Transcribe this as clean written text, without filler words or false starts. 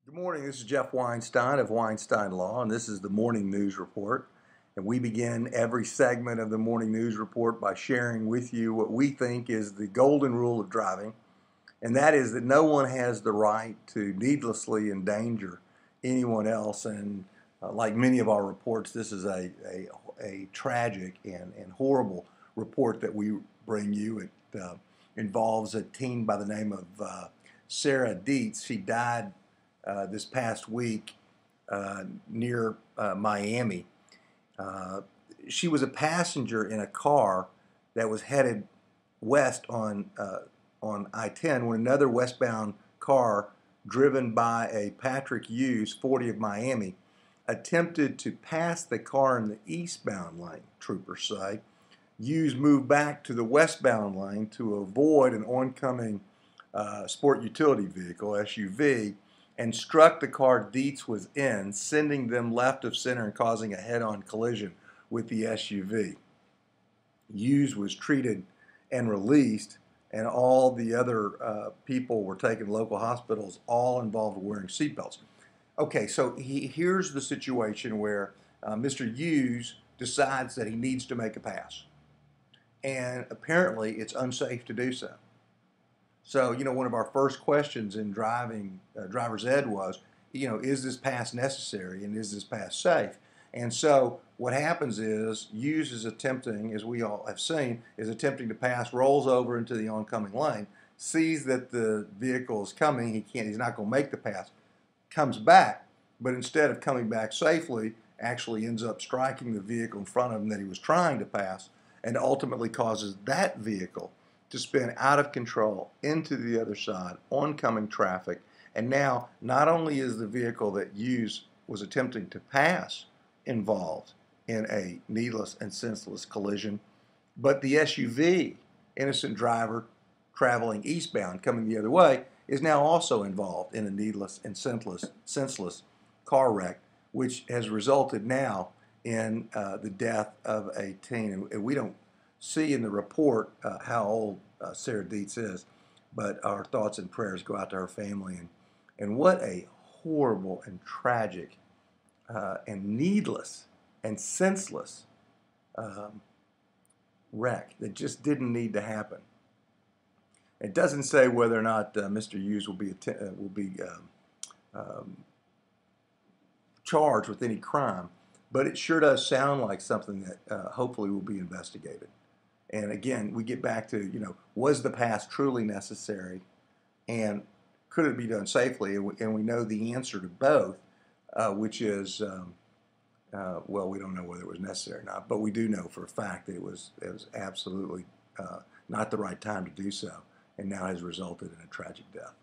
Good morning, this is Jeff Weinstein of Weinstein Law, and this is the Morning News Report. And we begin every segment of the Morning News Report by sharing with you what we think is the golden rule of driving, and that is that no one has the right to needlessly endanger anyone else. And like many of our reports, this is a tragic and horrible report that we bring you. It involves a teen by the name of Sarah Dietz. She died this past week near Miami. Uh, she was a passenger in a car that was headed west on I-10 when another westbound car driven by a Patrick Hughes, 40 of Miami, attempted to pass the car in the eastbound lane, troopers say. Hughes moved back to the westbound lane to avoid an oncoming sport utility vehicle, SUV, and struck the car Dietz was in, sending them left of center and causing a head-on collision with the SUV. Hughes was treated and released, and all the other people were taken to local hospitals, all involved wearing seatbelts. Okay, so here's the situation where Mr. Hughes decides that he needs to make a pass, and apparently it's unsafe to do so. So, one of our first questions in driver's ed was, is this pass necessary and is this pass safe? And so what happens is Hughes is attempting, as we all have seen, is attempting to pass, rolls over into the oncoming lane, sees that the vehicle is coming, he's not going to make the pass, comes back, but instead of coming back safely, actually ends up striking the vehicle in front of him that he was trying to pass, and ultimately causes that vehicle to spin out of control into the other side, oncoming traffic. And now, not only is the vehicle that Hughes was attempting to pass involved in a needless and senseless collision, but the SUV, innocent driver traveling eastbound, coming the other way, is now also involved in a needless and senseless car wreck, which has resulted now in the death of a teen. And we don't see in the report how old Sarah Dietz is, but our thoughts and prayers go out to her family. And what a horrible and tragic and needless and senseless wreck that just didn't need to happen. It doesn't say whether or not Mr. Hughes will be charged with any crime, but it sure does sound like something that hopefully will be investigated. And again, we get back to, was the pass truly necessary, and could it be done safely? And we know the answer to both, which is, well, we don't know whether it was necessary or not, but we do know for a fact that it was absolutely not the right time to do so, and now has resulted in a tragic death.